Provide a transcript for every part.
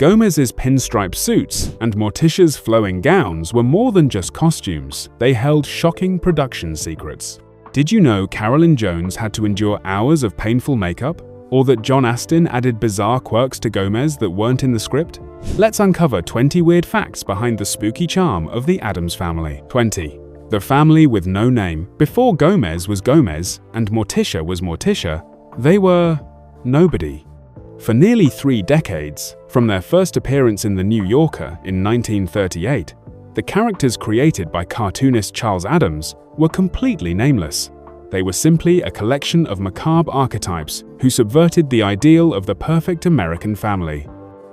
Gomez's pinstripe suits and Morticia's flowing gowns were more than just costumes. They held shocking production secrets. Did you know Carolyn Jones had to endure hours of painful makeup? Or that John Astin added bizarre quirks to Gomez that weren't in the script? Let's uncover 20 weird facts behind the spooky charm of the Addams family. 20. The family with no name. Before Gomez was Gomez and Morticia was Morticia, they were nobody. For nearly 3 decades, from their first appearance in The New Yorker in 1938, the characters created by cartoonist Charles Addams were completely nameless. They were simply a collection of macabre archetypes who subverted the ideal of the perfect American family.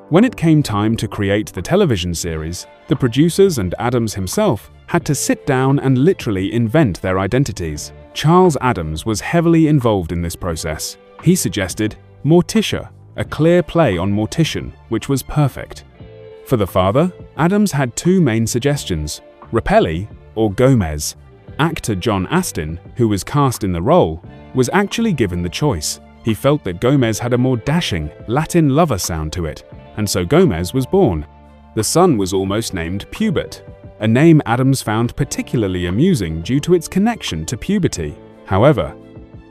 When it came time to create the television series, the producers and Addams himself had to sit down and literally invent their identities. Charles Addams was heavily involved in this process. He suggested Morticia, a clear play on mortician, which was perfect. For the father, Addams had 2 main suggestions, Rapelli or Gomez. Actor John Astin, who was cast in the role, was actually given the choice. He felt that Gomez had a more dashing, Latin lover sound to it, and so Gomez was born. The son was almost named Pubert, a name Addams found particularly amusing due to its connection to puberty. However,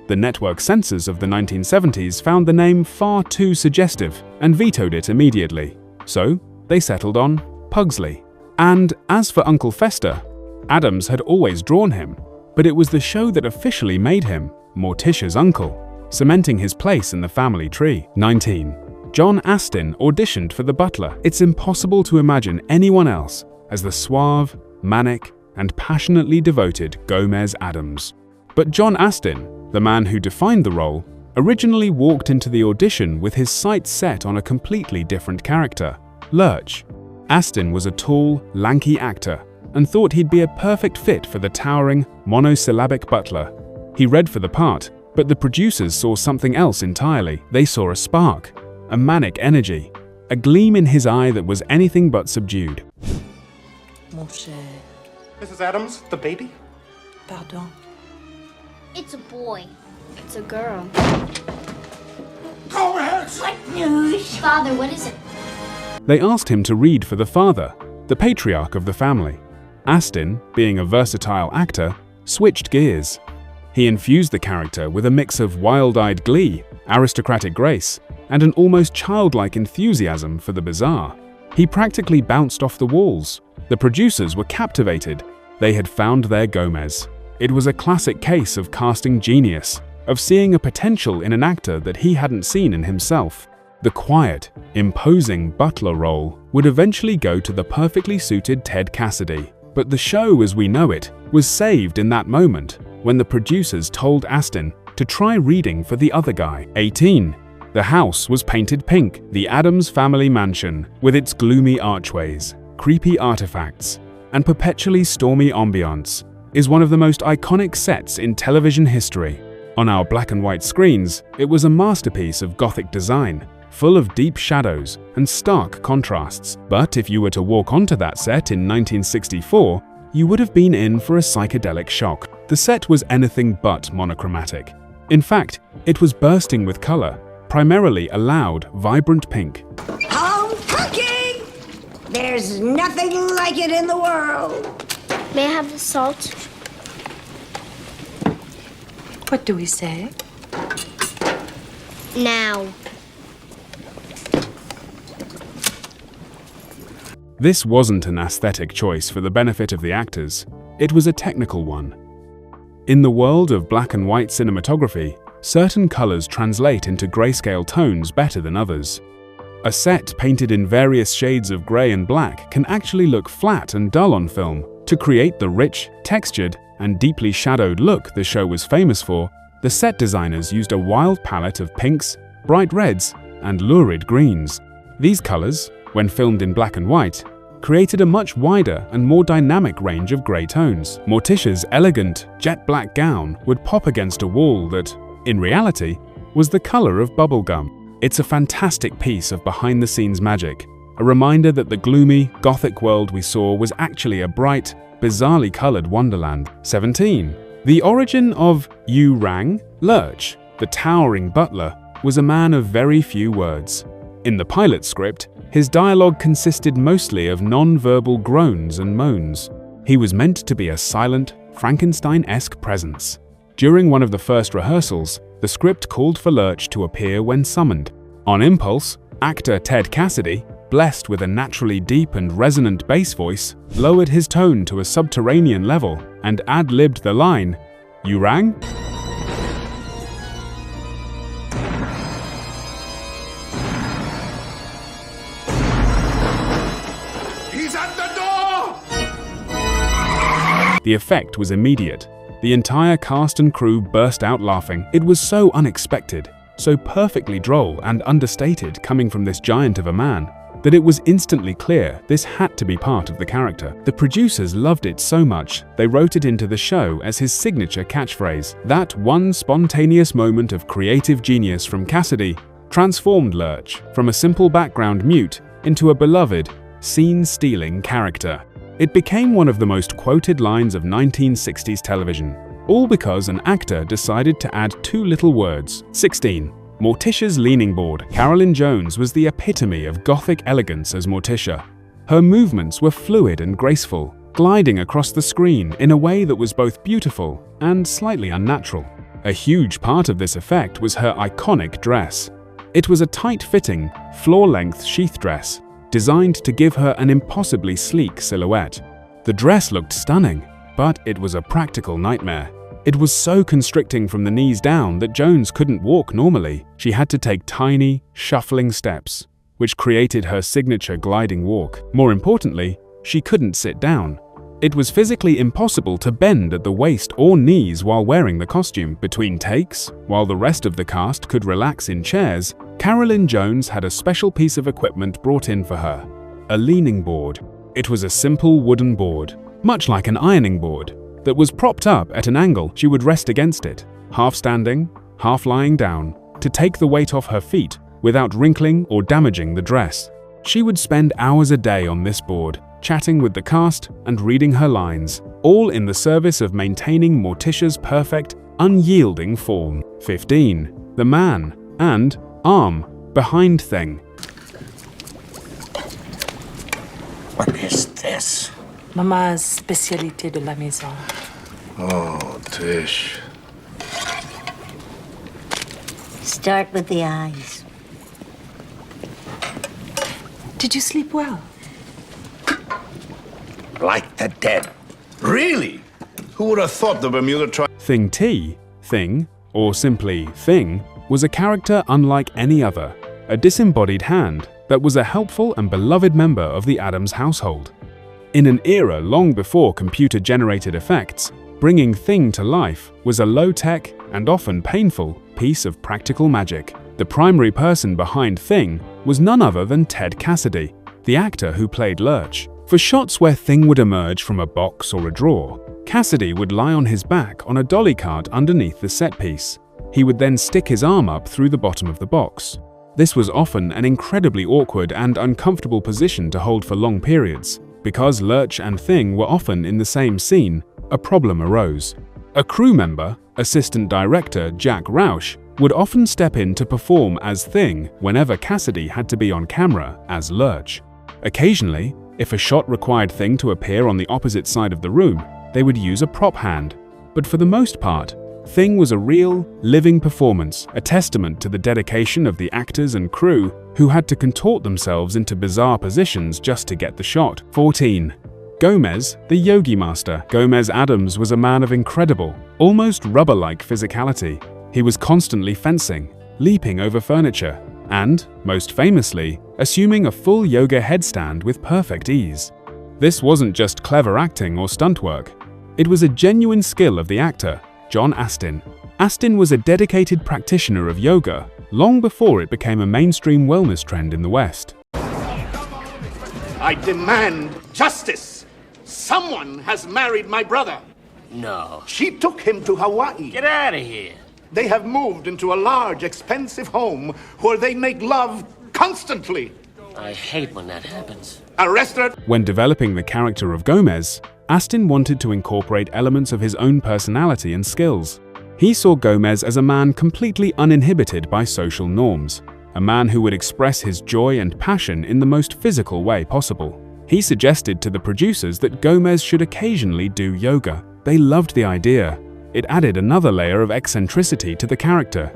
the network censors of the 1970s found the name far too suggestive and vetoed it immediately. So, they settled on Pugsley. And as for Uncle Fester, Addams had always drawn him, but it was the show that officially made him Morticia's uncle, cementing his place in the family tree. 19. John Astin auditioned for the butler. It's impossible to imagine anyone else as the suave, manic, and passionately devoted Gomez Addams. But John Astin, the man who defined the role, originally walked into the audition with his sights set on a completely different character, Lurch. Astin was a tall, lanky actor and thought he'd be a perfect fit for the towering, monosyllabic butler. He read for the part, but the producers saw something else entirely. They saw a spark, a manic energy, a gleam in his eye that was anything but subdued. Mon cher. Mrs. Addams, the baby? Pardon. It's a boy. It's a girl. Go ahead! What news? Father, what is it? They asked him to read for the father, the patriarch of the family. Astin, being a versatile actor, switched gears. He infused the character with a mix of wild-eyed glee, aristocratic grace, and an almost childlike enthusiasm for the bizarre. He practically bounced off the walls. The producers were captivated. They had found their Gomez. It was a classic case of casting genius, of seeing a potential in an actor that he hadn't seen in himself. The quiet, imposing butler role would eventually go to the perfectly suited Ted Cassidy. But the show as we know it was saved in that moment when the producers told Astin to try reading for the other guy. 18. The house was painted pink. The Addams family mansion, with its gloomy archways, creepy artifacts, and perpetually stormy ambiance, is one of the most iconic sets in television history. On our black and white screens, it was a masterpiece of Gothic design, full of deep shadows and stark contrasts. But if you were to walk onto that set in 1964, you would have been in for a psychedelic shock. The set was anything but monochromatic. In fact, it was bursting with color, primarily a loud, vibrant pink. Home cooking! There's nothing like it in the world. May I have the salt? What do we say? Now. This wasn't an aesthetic choice for the benefit of the actors, it was a technical one. In the world of black and white cinematography, certain colors translate into grayscale tones better than others. A set painted in various shades of gray and black can actually look flat and dull on film. To create the rich, textured, and deeply shadowed look the show was famous for, the set designers used a wild palette of pinks, bright reds, and lurid greens. These colors, when filmed in black and white, created a much wider and more dynamic range of gray tones. Morticia's elegant, jet black gown would pop against a wall that, in reality, was the color of bubblegum. It's a fantastic piece of behind-the-scenes magic, a reminder that the gloomy, gothic world we saw was actually a bright, bizarrely colored wonderland. 17. The origin of You Rang? Lurch, the towering butler, was a man of very few words. In the pilot script, his dialogue consisted mostly of non-verbal groans and moans. He was meant to be a silent, Frankenstein-esque presence. During one of the first rehearsals, the script called for Lurch to appear when summoned. On impulse, actor Ted Cassidy, blessed with a naturally deep and resonant bass voice, lowered his tone to a subterranean level and ad-libbed the line, "You rang?" He's at the door! The effect was immediate. The entire cast and crew burst out laughing. It was so unexpected, so perfectly droll and understated coming from this giant of a man, that it was instantly clear this had to be part of the character. The producers loved it so much, they wrote it into the show as his signature catchphrase. That one spontaneous moment of creative genius from Cassidy transformed Lurch from a simple background mute into a beloved, scene-stealing character. It became one of the most quoted lines of 1960s television, all because an actor decided to add 2 little words. 16. Morticia's leaning board. Carolyn Jones was the epitome of gothic elegance as Morticia. Her movements were fluid and graceful, gliding across the screen in a way that was both beautiful and slightly unnatural. A huge part of this effect was her iconic dress. It was a tight-fitting, floor-length sheath dress, designed to give her an impossibly sleek silhouette. The dress looked stunning, but it was a practical nightmare. It was so constricting from the knees down that Jones couldn't walk normally. She had to take tiny, shuffling steps, which created her signature gliding walk. More importantly, she couldn't sit down. It was physically impossible to bend at the waist or knees while wearing the costume. Between takes, while the rest of the cast could relax in chairs, Carolyn Jones had a special piece of equipment brought in for her: a leaning board. It was a simple wooden board, much like an ironing board, that was propped up at an angle. She would rest against it, half standing, half lying down, to take the weight off her feet without wrinkling or damaging the dress. She would spend hours a day on this board, chatting with the cast and reading her lines, all in the service of maintaining Morticia's perfect, unyielding form. 15. The man and arm behind Thing. What is this? Maman's spécialité de la maison. Oh, Tish. Start with the eyes. Did you sleep well? Like the dead. Really? Who would have thought the Bermuda Triangle? Thing T, Thing, or simply Thing, was a character unlike any other, a disembodied hand that was a helpful and beloved member of the Addams household. In an era long before computer-generated effects, bringing Thing to life was a low-tech and often painful piece of practical magic. The primary person behind Thing was none other than Ted Cassidy, the actor who played Lurch. For shots where Thing would emerge from a box or a drawer, Cassidy would lie on his back on a dolly cart underneath the set piece. He would then stick his arm up through the bottom of the box. This was often an incredibly awkward and uncomfortable position to hold for long periods. Because Lurch and Thing were often in the same scene, a problem arose. A crew member, assistant director Jack Rausch, would often step in to perform as Thing whenever Cassidy had to be on camera as Lurch. Occasionally, if a shot required Thing to appear on the opposite side of the room, they would use a prop hand. But for the most part, Thing was a real, living performance, a testament to the dedication of the actors and crew who had to contort themselves into bizarre positions just to get the shot. 14. Gomez, the Yogi Master. Gomez Addams was a man of incredible, almost rubber-like physicality. He was constantly fencing, leaping over furniture, and, most famously, assuming a full yoga headstand with perfect ease. This wasn't just clever acting or stunt work. It was a genuine skill of the actor, John Astin. Astin was a dedicated practitioner of yoga long before it became a mainstream wellness trend in the West. I demand justice. Someone has married my brother. No. She took him to Hawaii. Get out of here. They have moved into a large, expensive home where they make love constantly. I hate when that happens. Arrest her. When developing the character of Gomez, Astin wanted to incorporate elements of his own personality and skills. He saw Gomez as a man completely uninhibited by social norms. a man who would express his joy and passion in the most physical way possible. He suggested to the producers that Gomez should occasionally do yoga. They loved the idea. It added another layer of eccentricity to the character.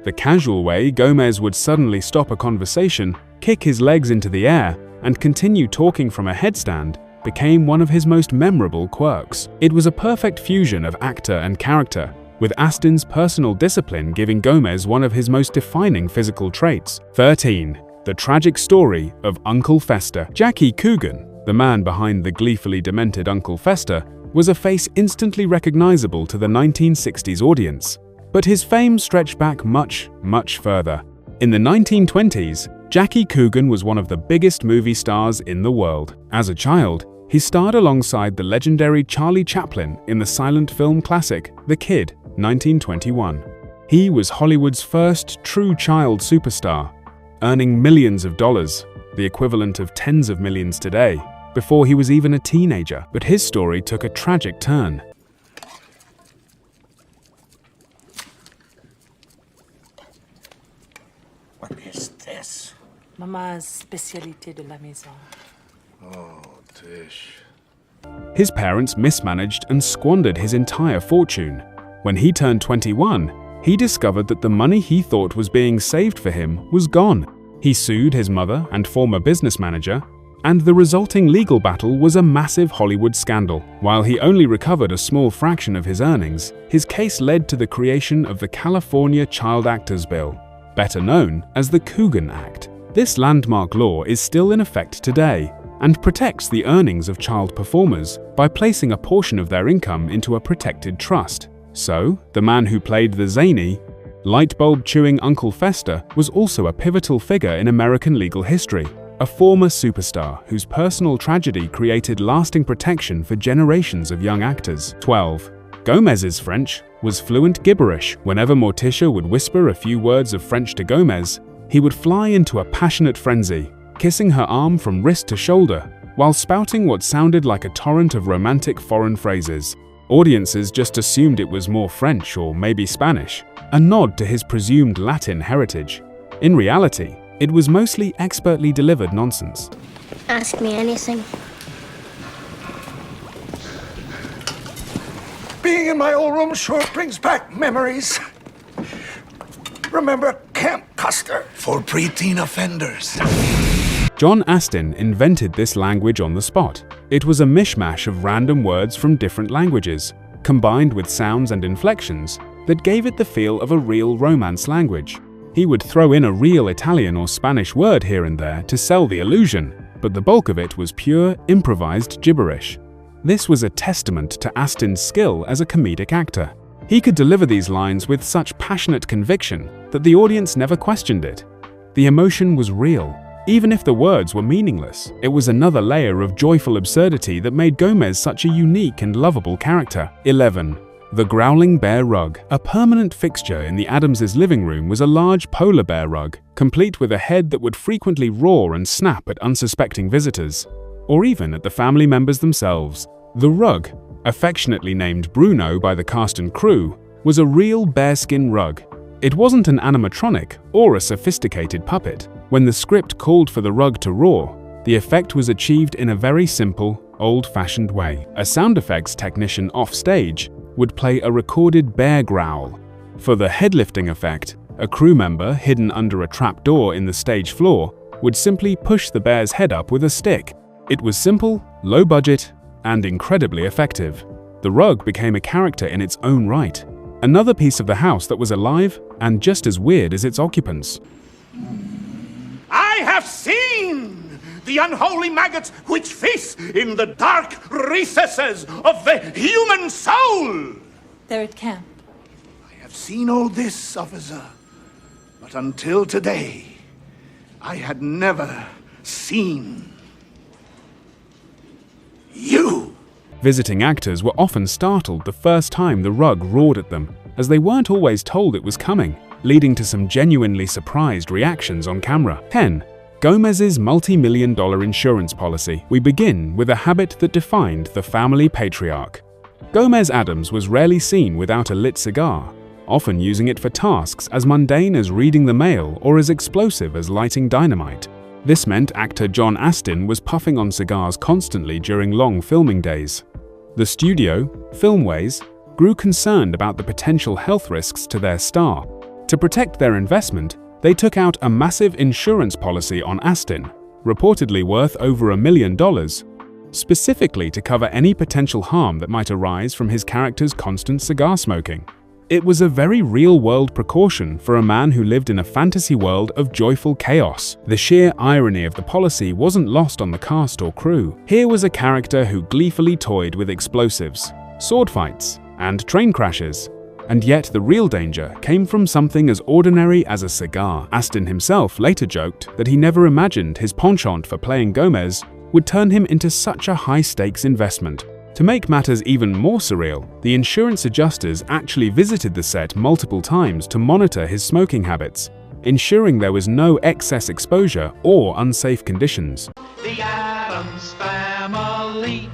The casual way Gomez would suddenly stop a conversation, kick his legs into the air, and continue talking from a headstand became one of his most memorable quirks. It was a perfect fusion of actor and character, with Astin's personal discipline giving Gomez one of his most defining physical traits. 13. The tragic story of Uncle Fester. Jackie Coogan, the man behind the gleefully demented Uncle Fester, was a face instantly recognizable to the 1960s audience. But his fame stretched back much, much further. In the 1920s, Jackie Coogan was one of the biggest movie stars in the world. As a child, he starred alongside the legendary Charlie Chaplin in the silent film classic The Kid, 1921. He was Hollywood's first true child superstar, earning millions of dollars, the equivalent of tens of millions today, before he was even a teenager. But his story took a tragic turn. What is this? Maman's spécialité de la maison. Oh, Tish. His parents mismanaged and squandered his entire fortune. When he turned 21, he discovered that the money he thought was being saved for him was gone. He sued his mother and former business manager, and the resulting legal battle was a massive Hollywood scandal. While he only recovered a small fraction of his earnings, his case led to the creation of the California Child Actors Bill, better known as the Coogan Act. This landmark law is still in effect today and protects the earnings of child performers by placing a portion of their income into a protected trust. So, the man who played the zany, light-bulb-chewing Uncle Fester was also a pivotal figure in American legal history, a former superstar whose personal tragedy created lasting protection for generations of young actors. 12. Gomez's French was fluent gibberish. Whenever Morticia would whisper a few words of French to Gomez, he would fly into a passionate frenzy, kissing her arm from wrist to shoulder, while spouting what sounded like a torrent of romantic foreign phrases. Audiences just assumed it was more French or maybe Spanish, a nod to his presumed Latin heritage. In reality, it was mostly expertly delivered nonsense. Ask me anything. Being in my old room sure brings back memories. Remember Camp Custer? For preteen offenders. John Astin invented this language on the spot. It was a mishmash of random words from different languages, combined with sounds and inflections that gave it the feel of a real Romance language. He would throw in a real Italian or Spanish word here and there to sell the illusion, but the bulk of it was pure, improvised gibberish. This was a testament to Astin's skill as a comedic actor. He could deliver these lines with such passionate conviction that the audience never questioned it. The emotion was real, even if the words were meaningless. It was another layer of joyful absurdity that made Gomez such a unique and lovable character. 11. The Growling Bear Rug. A permanent fixture in the Addams' living room was a large polar bear rug, complete with a head that would frequently roar and snap at unsuspecting visitors, or even at the family members themselves. The rug, affectionately named Bruno by the cast and crew, was a real bearskin rug. It wasn't an animatronic or a sophisticated puppet. When the script called for the rug to roar, the effect was achieved in a very simple, old-fashioned way. A sound effects technician off-stage would play a recorded bear growl. For the head-lifting effect, a crew member hidden under a trapdoor in the stage floor would simply push the bear's head up with a stick. It was simple, low budget, and incredibly effective. The rug became a character in its own right, another piece of the house that was alive and just as weird as its occupants. I have seen the unholy maggots which feast in the dark recesses of the human soul. They're at camp. I have seen all this, officer, but until today, I had never seen you. Visiting actors were often startled the first time the rug roared at them, as they weren't always told it was coming, leading to some genuinely surprised reactions on camera. 10. Gomez's multi-million-dollar insurance policy. We begin with a habit that defined the family patriarch. Gomez Addams was rarely seen without a lit cigar. often using it for tasks as mundane as reading the mail or as explosive as lighting dynamite. This meant actor John Astin was puffing on cigars constantly during long filming days. The studio, Filmways, grew concerned about the potential health risks to their star. To protect their investment, they took out a massive insurance policy on Astin, reportedly worth over $1 million, specifically to cover any potential harm that might arise from his character's constant cigar smoking. It was a very real-world precaution for a man who lived in a fantasy world of joyful chaos. The sheer irony of the policy wasn't lost on the cast or crew. Here was a character who gleefully toyed with explosives, sword fights, and train crashes. And yet the real danger came from something as ordinary as a cigar. Astin himself later joked that he never imagined his penchant for playing Gomez would turn him into such a high-stakes investment. To make matters even more surreal, the insurance adjusters actually visited the set multiple times to monitor his smoking habits, ensuring there was no excess exposure or unsafe conditions. The Addams Family.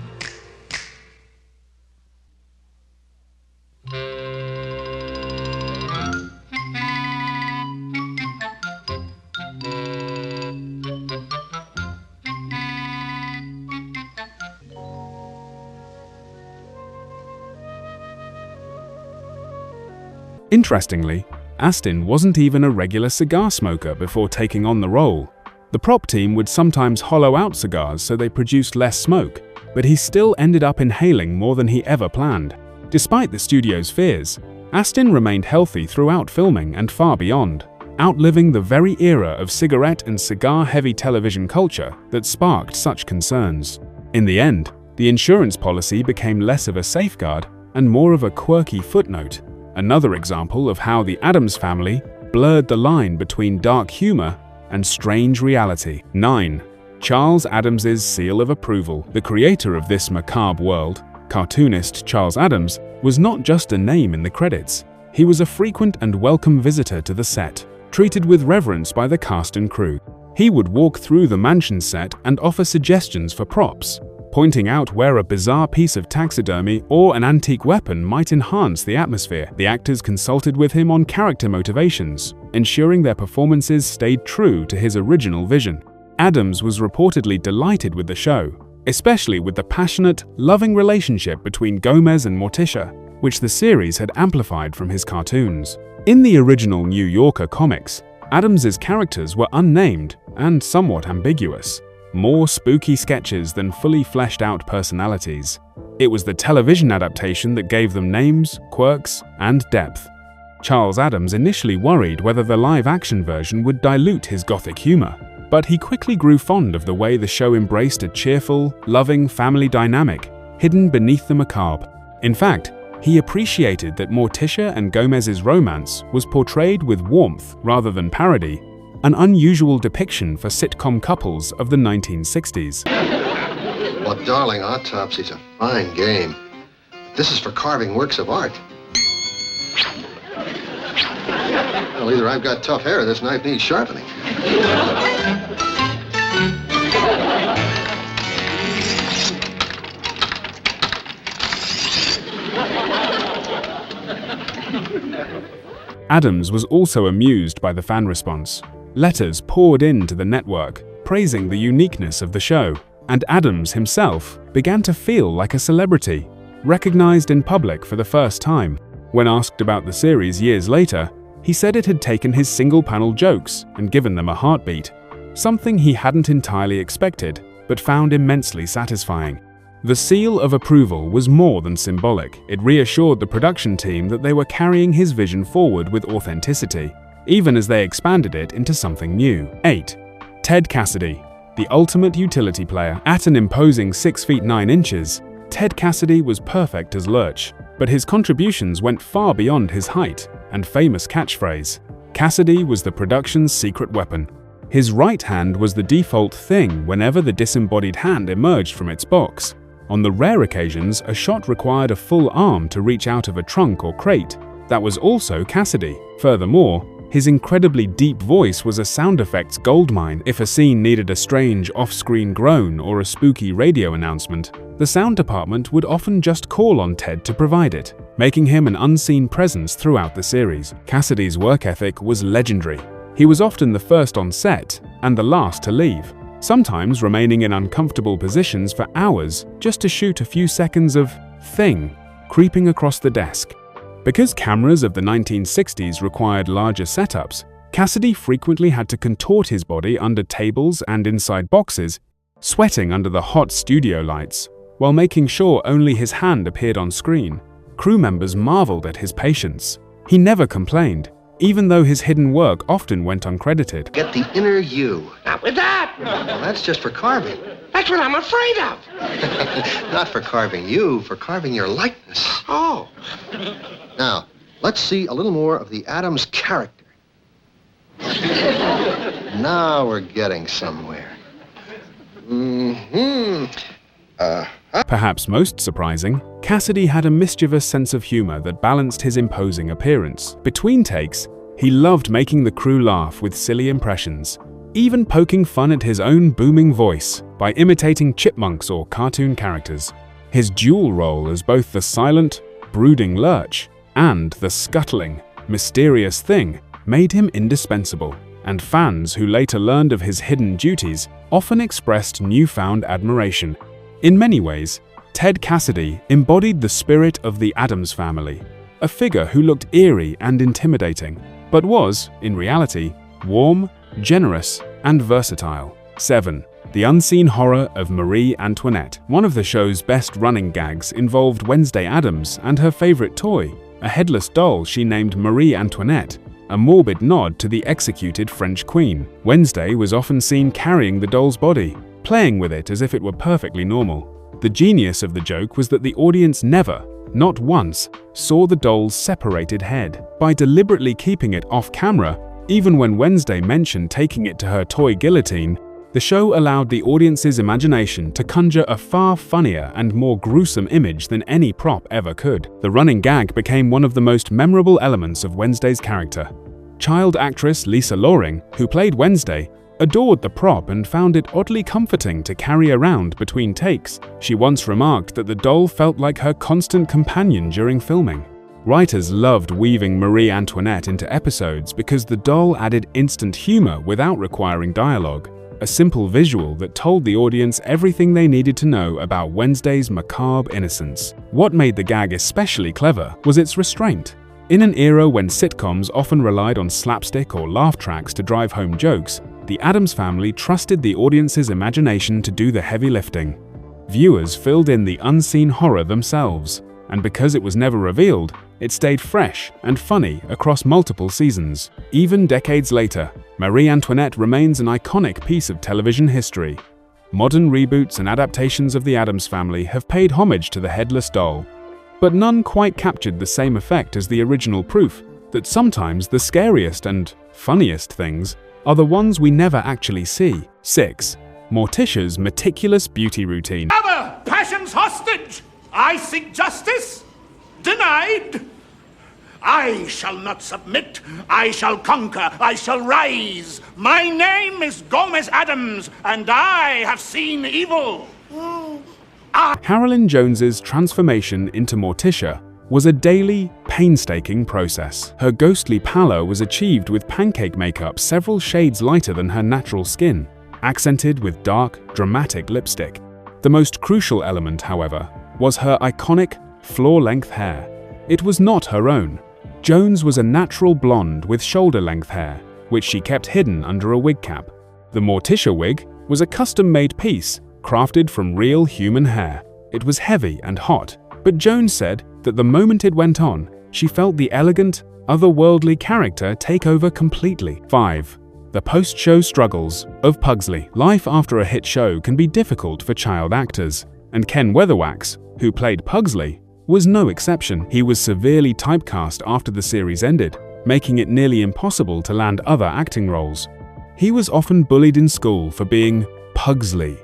Interestingly, Astin wasn't even a regular cigar smoker before taking on the role. The prop team would sometimes hollow out cigars so they produced less smoke, but he still ended up inhaling more than he ever planned. Despite the studio's fears, Astin remained healthy throughout filming and far beyond, outliving the very era of cigarette and cigar-heavy television culture that sparked such concerns. In the end, the insurance policy became less of a safeguard and more of a quirky footnote. Another example of how the Addams family blurred the line between dark humor and strange reality. 9. Charles Addams's seal of approval. The creator of this macabre world, cartoonist Charles Addams, was not just a name in the credits. He was a frequent and welcome visitor to the set, treated with reverence by the cast and crew. He would walk through the mansion set and offer suggestions for props, pointing out where a bizarre piece of taxidermy or an antique weapon might enhance the atmosphere. The actors consulted with him on character motivations, ensuring their performances stayed true to his original vision. Addams was reportedly delighted with the show, especially with the passionate, loving relationship between Gomez and Morticia, which the series had amplified from his cartoons. In the original New Yorker comics, Addams's characters were unnamed and somewhat ambiguous. More spooky sketches than fully fleshed-out personalities. It was the television adaptation that gave them names, quirks, and depth. Charles Addams initially worried whether the live-action version would dilute his gothic humor, but he quickly grew fond of the way the show embraced a cheerful, loving family dynamic hidden beneath the macabre. In fact, he appreciated that Morticia and Gomez's romance was portrayed with warmth rather than parody, an unusual depiction for sitcom couples of the 1960s. Well, darling, autopsy's a fine game. This is for carving works of art. Well, either I've got tough hair or this knife needs sharpening. Addams was also amused by the fan response. Letters poured into the network, praising the uniqueness of the show, and Addams himself began to feel like a celebrity, recognized in public for the first time. When asked about the series years later, he said it had taken his single-panel jokes and given them a heartbeat, something he hadn't entirely expected, but found immensely satisfying. The seal of approval was more than symbolic. It reassured the production team that they were carrying his vision forward with authenticity, even as they expanded it into something new. 8. Ted Cassidy, the ultimate utility player. At an imposing 6 feet 9 inches, Ted Cassidy was perfect as Lurch, but his contributions went far beyond his height and famous catchphrase. Cassidy was the production's secret weapon. His right hand was the default thing whenever the disembodied hand emerged from its box. On the rare occasions a shot required a full arm to reach out of a trunk or crate, that was also Cassidy. Furthermore, his incredibly deep voice was a sound effects goldmine. If a scene needed a strange off-screen groan or a spooky radio announcement, the sound department would often just call on Ted to provide it. making him an unseen presence throughout the series. Cassidy's work ethic was legendary. He was often the first on set and the last to leave, sometimes remaining in uncomfortable positions for hours just to shoot a few seconds of thing creeping across the desk. Because cameras of the 1960s required larger setups, Cassidy frequently had to contort his body under tables and inside boxes, sweating under the hot studio lights, while making sure only his hand appeared on screen. Crew members marveled at his patience. He never complained, even though his hidden work often went uncredited. Get the inner you. Not with that! Well, that's just for carving. That's what I'm afraid of! Not for carving you, for carving your likeness. Oh. Now, let's see a little more of the Addams character. Now we're getting somewhere. Perhaps most surprising, Cassidy had a mischievous sense of humor that balanced his imposing appearance. Between takes, he loved making the crew laugh with silly impressions, even poking fun at his own booming voice by imitating chipmunks or cartoon characters. His dual role as both the silent, brooding lurch and the scuttling, mysterious thing made him indispensable, and fans who later learned of his hidden duties often expressed newfound admiration. In many ways, Ted Cassidy embodied the spirit of the Addams family, a figure who looked eerie and intimidating, but was, in reality, warm, generous, and versatile. 7. The unseen horror of Marie Antoinette. One of the show's best running gags involved Wednesday Addams and her favorite toy, a headless doll she named Marie Antoinette, a morbid nod to the executed French queen. Wednesday was often seen carrying the doll's body, playing with it as if it were perfectly normal. The genius of the joke was that the audience never, not once, saw the doll's separated head. By deliberately keeping it off camera, even when Wednesday mentioned taking it to her toy guillotine, the show allowed the audience's imagination to conjure a far funnier and more gruesome image than any prop ever could. The running gag became one of the most memorable elements of Wednesday's character. Child actress Lisa Loring, who played Wednesday, adored the prop and found it oddly comforting to carry around between takes. She once remarked that the doll felt like her constant companion during filming. Writers loved weaving Marie Antoinette into episodes because the doll added instant humor without requiring dialogue, a simple visual that told the audience everything they needed to know about Wednesday's macabre innocence. What made the gag especially clever was its restraint. In an era when sitcoms often relied on slapstick or laugh tracks to drive home jokes, the Addams family trusted the audience's imagination to do the heavy lifting. Viewers filled in the unseen horror themselves, and because it was never revealed, it stayed fresh and funny across multiple seasons. Even decades later, Marie Antoinette remains an iconic piece of television history. Modern reboots and adaptations of the Addams family have paid homage to the headless doll, but none quite captured the same effect as the original, proof that sometimes the scariest and funniest things are the ones we never actually see. 6. Morticia's meticulous beauty routine. Other passions hostage! I seek justice? Denied? I shall not submit. I shall conquer. I shall rise. My name is Gomez Addams, and I have seen evil. Carolyn Jones's transformation into Morticia was a daily, painstaking process. Her ghostly pallor was achieved with pancake makeup several shades lighter than her natural skin, accented with dark, dramatic lipstick. The most crucial element, however, was her iconic, floor-length hair. It was not her own. Jones was a natural blonde with shoulder-length hair, which she kept hidden under a wig cap. The Morticia wig was a custom-made piece, crafted from real human hair. It was heavy and hot, but Jones said that the moment it went on, she felt the elegant, otherworldly character take over completely. 5. The post-show struggles of Pugsley. Life after a hit show can be difficult for child actors, and Ken Weatherwax, who played Pugsley, was no exception. He was severely typecast after the series ended, making it nearly impossible to land other acting roles. He was often bullied in school for being Pugsley.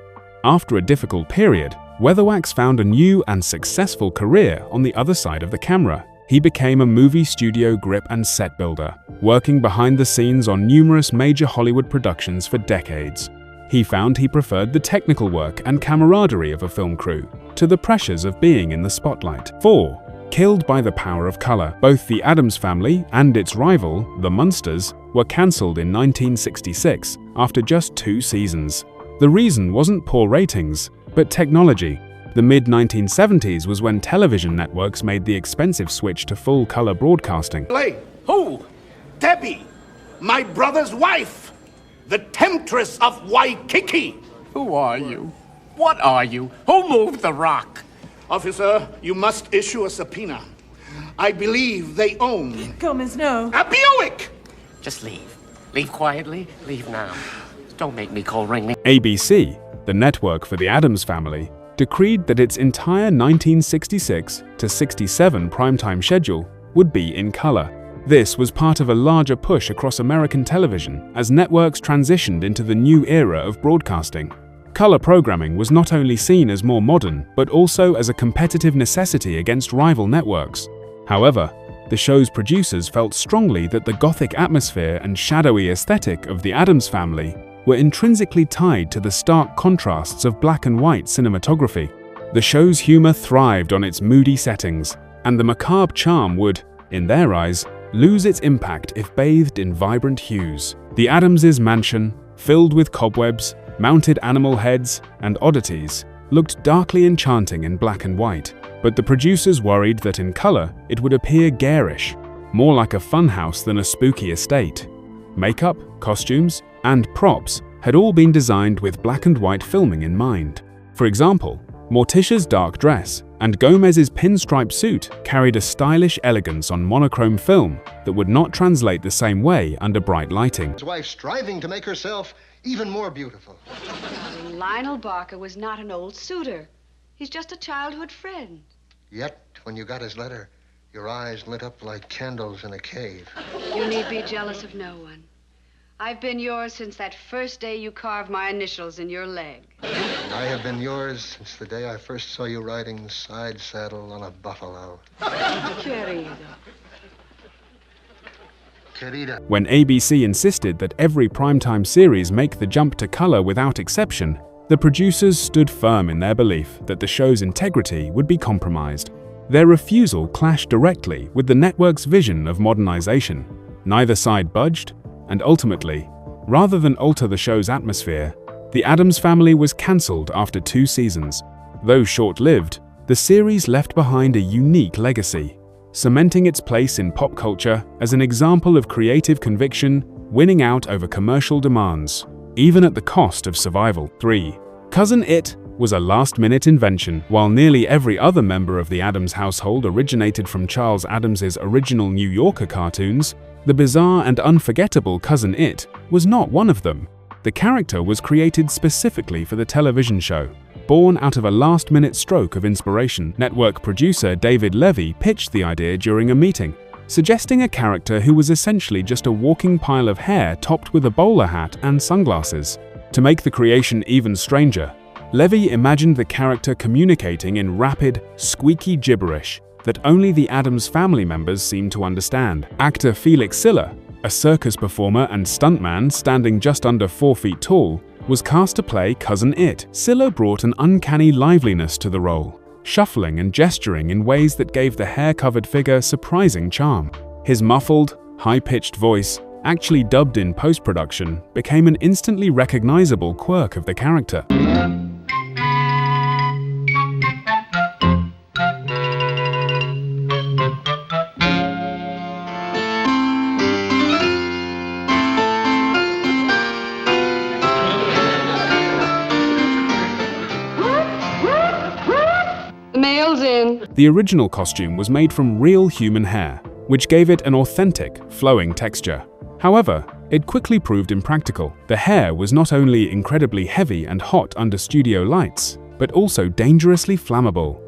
After a difficult period, Weatherwax found a new and successful career on the other side of the camera. He became a movie studio grip and set builder, working behind the scenes on numerous major Hollywood productions for decades. He found he preferred the technical work and camaraderie of a film crew to the pressures of being in the spotlight. 4. Killed by the power of color, both the Addams Family and its rival, the Munsters, were cancelled in 1966 after just 2 seasons. The reason wasn't poor ratings, but technology. The mid-1970s was when television networks made the expensive switch to full-color broadcasting. Who? Debbie, my brother's wife, the temptress of Waikiki. Who are you? What are you? Who moved the rock? Officer, you must issue a subpoena. I believe they own Gomez, no. a Buick. Just leave. Leave quietly. Leave now. Don't make me call ringing. ABC, the network for the Addams Family, decreed that its entire 1966 to 67 primetime schedule would be in color. This was part of a larger push across American television as networks transitioned into the new era of broadcasting. Color programming was not only seen as more modern, but also as a competitive necessity against rival networks. However, the show's producers felt strongly that the gothic atmosphere and shadowy aesthetic of the Addams Family were intrinsically tied to the stark contrasts of black and white cinematography. The show's humor thrived on its moody settings, and the macabre charm would, in their eyes, lose its impact if bathed in vibrant hues. The Addams' mansion, filled with cobwebs, mounted animal heads, and oddities, looked darkly enchanting in black and white, but the producers worried that in color it would appear garish, more like a funhouse than a spooky estate. Makeup, costumes, and props had all been designed with black and white filming in mind. For example, Morticia's dark dress and Gomez's pinstripe suit carried a stylish elegance on monochrome film that would not translate the same way under bright lighting. His wife striving to make herself even more beautiful. Lionel Barker was not an old suitor. He's just a childhood friend. Yet, when you got his letter, your eyes lit up like candles in a cave. You need be jealous of no one. I've been yours since that first day you carved my initials in your leg. And I have been yours since the day I first saw you riding side saddle on a buffalo. Querido. Querida. When ABC insisted that every primetime series make the jump to color without exception, the producers stood firm in their belief that the show's integrity would be compromised. Their refusal clashed directly with the network's vision of modernization. Neither side budged, and ultimately, rather than alter the show's atmosphere, the Addams Family was cancelled after 2 seasons. Though short-lived, the series left behind a unique legacy, cementing its place in pop culture as an example of creative conviction winning out over commercial demands, even at the cost of survival. 3. Cousin It was a last-minute invention. While nearly every other member of the Addams household originated from Charles Addams's original New Yorker cartoons, the bizarre and unforgettable Cousin It was not one of them. The character was created specifically for the television show. Born out of a last-minute stroke of inspiration, network producer David Levy pitched the idea during a meeting, suggesting a character who was essentially just a walking pile of hair topped with a bowler hat and sunglasses. To make the creation even stranger, Levy imagined the character communicating in rapid, squeaky gibberish that only the Addams Family members seemed to understand. Actor Felix Siller, a circus performer and stuntman standing just under 4 feet tall, was cast to play Cousin It. Siller brought an uncanny liveliness to the role, shuffling and gesturing in ways that gave the hair-covered figure surprising charm. His muffled, high-pitched voice, actually dubbed in post-production, became an instantly recognizable quirk of the character. The original costume was made from real human hair, which gave it an authentic, flowing texture. However, it quickly proved impractical. The hair was not only incredibly heavy and hot under studio lights, but also dangerously flammable.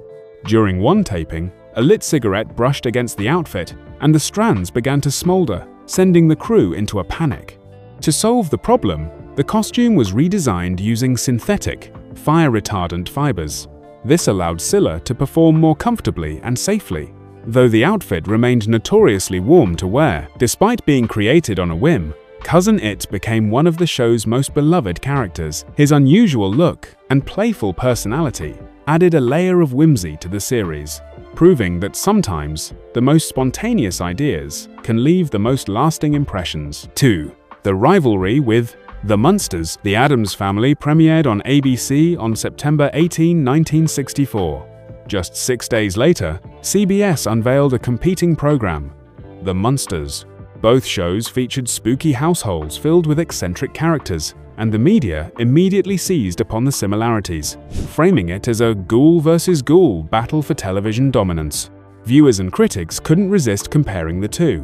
During one taping, a lit cigarette brushed against the outfit, and the strands began to smolder, sending the crew into a panic. To solve the problem, the costume was redesigned using synthetic, fire-retardant fibers. This allowed Siller to perform more comfortably and safely, though the outfit remained notoriously warm to wear. Despite being created on a whim, Cousin It became one of the show's most beloved characters. His unusual look and playful personality added a layer of whimsy to the series, proving that sometimes the most spontaneous ideas can leave the most lasting impressions. 2. The rivalry with The Munsters. The Addams Family premiered on ABC on September 18, 1964. Just 6 days later, CBS unveiled a competing program, The Munsters. Both shows featured spooky households filled with eccentric characters, and the media immediately seized upon the similarities, framing it as a ghoul versus ghoul battle for television dominance. Viewers and critics couldn't resist comparing the two,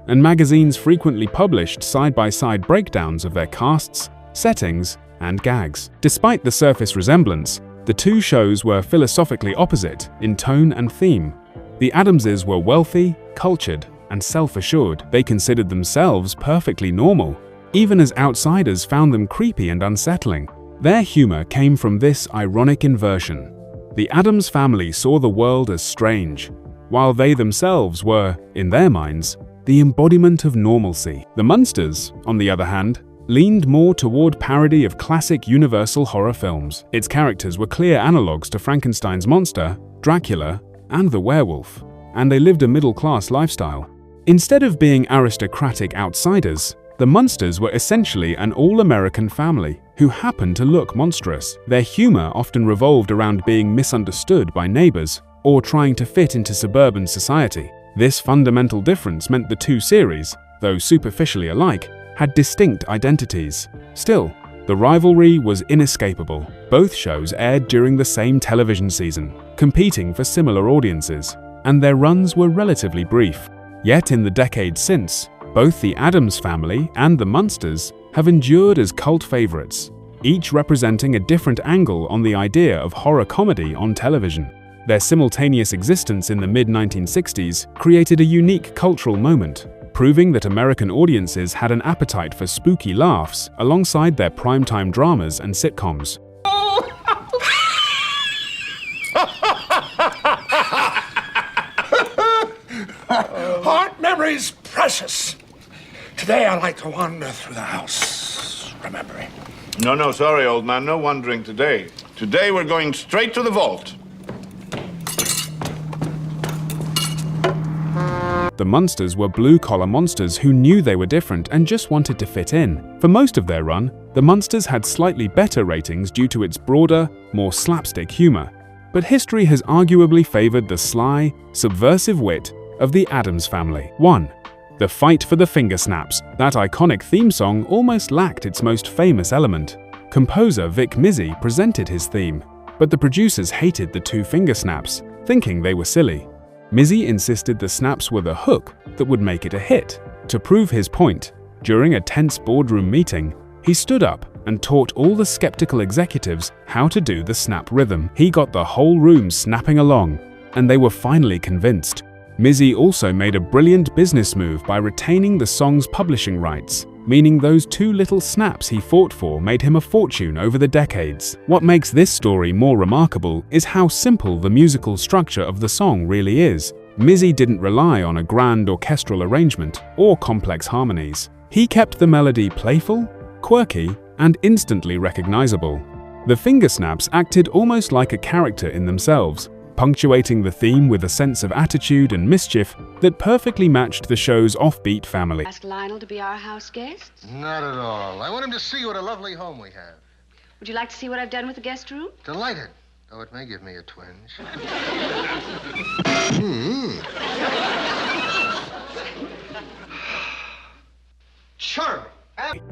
and magazines frequently published side-by-side breakdowns of their casts, settings, and gags. Despite the surface resemblance, the two shows were philosophically opposite in tone and theme. The Addamses were wealthy, cultured, and self-assured. They considered themselves perfectly normal, even as outsiders found them creepy and unsettling. Their humor came from this ironic inversion. The Addams Family saw the world as strange, while they themselves were, in their minds, the embodiment of normalcy. The Munsters, on the other hand, leaned more toward parody of classic Universal horror films. Its characters were clear analogues to Frankenstein's monster, Dracula, and the werewolf, and they lived a middle-class lifestyle. Instead of being aristocratic outsiders, the Munsters were essentially an all-American family who happened to look monstrous. Their humor often revolved around being misunderstood by neighbors or trying to fit into suburban society. This fundamental difference meant the two series, though superficially alike, had distinct identities. Still, the rivalry was inescapable. Both shows aired during the same television season, competing for similar audiences, and their runs were relatively brief. Yet in the decades since, both the Addams Family and the Munsters have endured as cult favorites, each representing a different angle on the idea of horror comedy on television. Their simultaneous existence in the mid-1960s created a unique cultural moment, proving that American audiences had an appetite for spooky laughs alongside their primetime dramas and sitcoms. Heart memories precious. Today I like to wander through the house, remembering. No, sorry, old man. No wandering today. Today we're going straight to the vault. The Munsters were blue-collar monsters who knew they were different and just wanted to fit in. For most of their run, the Munsters had slightly better ratings due to its broader, more slapstick humor. But history has arguably favored the sly, subversive wit of the Addams Family. 1. The Fight for the Finger Snaps. That iconic theme song almost lacked its most famous element. Composer Vic Mizzy presented his theme, but the producers hated the two finger snaps, thinking they were silly. Mizzy insisted the snaps were the hook that would make it a hit. To prove his point, during a tense boardroom meeting, he stood up and taught all the skeptical executives how to do the snap rhythm. He got the whole room snapping along, and they were finally convinced. Mizzy also made a brilliant business move by retaining the song's publishing rights, meaning those two little snaps he fought for made him a fortune over the decades. What makes this story more remarkable is how simple the musical structure of the song really is. Mizzy didn't rely on a grand orchestral arrangement or complex harmonies. He kept the melody playful, quirky, and instantly recognizable. The finger snaps acted almost like a character in themselves, punctuating the theme with a sense of attitude and mischief that perfectly matched the show's offbeat family. Ask Lionel to be our house guest? Not at all. I want him to see what a lovely home we have. Would you like to see what I've done with the guest room? Delighted, though it may give me a twinge. Charming.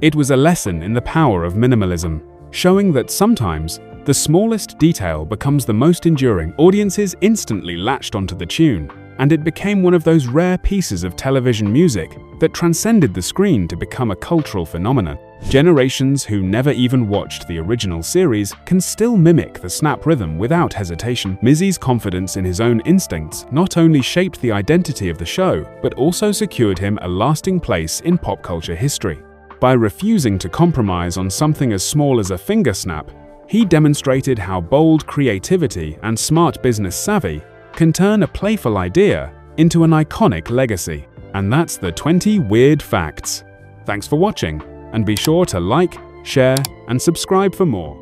It was a lesson in the power of minimalism, showing that sometimes the smallest detail becomes the most enduring. Audiences instantly latched onto the tune, and it became one of those rare pieces of television music that transcended the screen to become a cultural phenomenon. Generations who never even watched the original series can still mimic the snap rhythm without hesitation. Mizzy's confidence in his own instincts not only shaped the identity of the show, but also secured him a lasting place in pop culture history. By refusing to compromise on something as small as a finger snap, he demonstrated how bold creativity and smart business savvy can turn a playful idea into an iconic legacy. And that's the 20 Weird Facts. Thanks for watching, and be sure to like, share, and subscribe for more.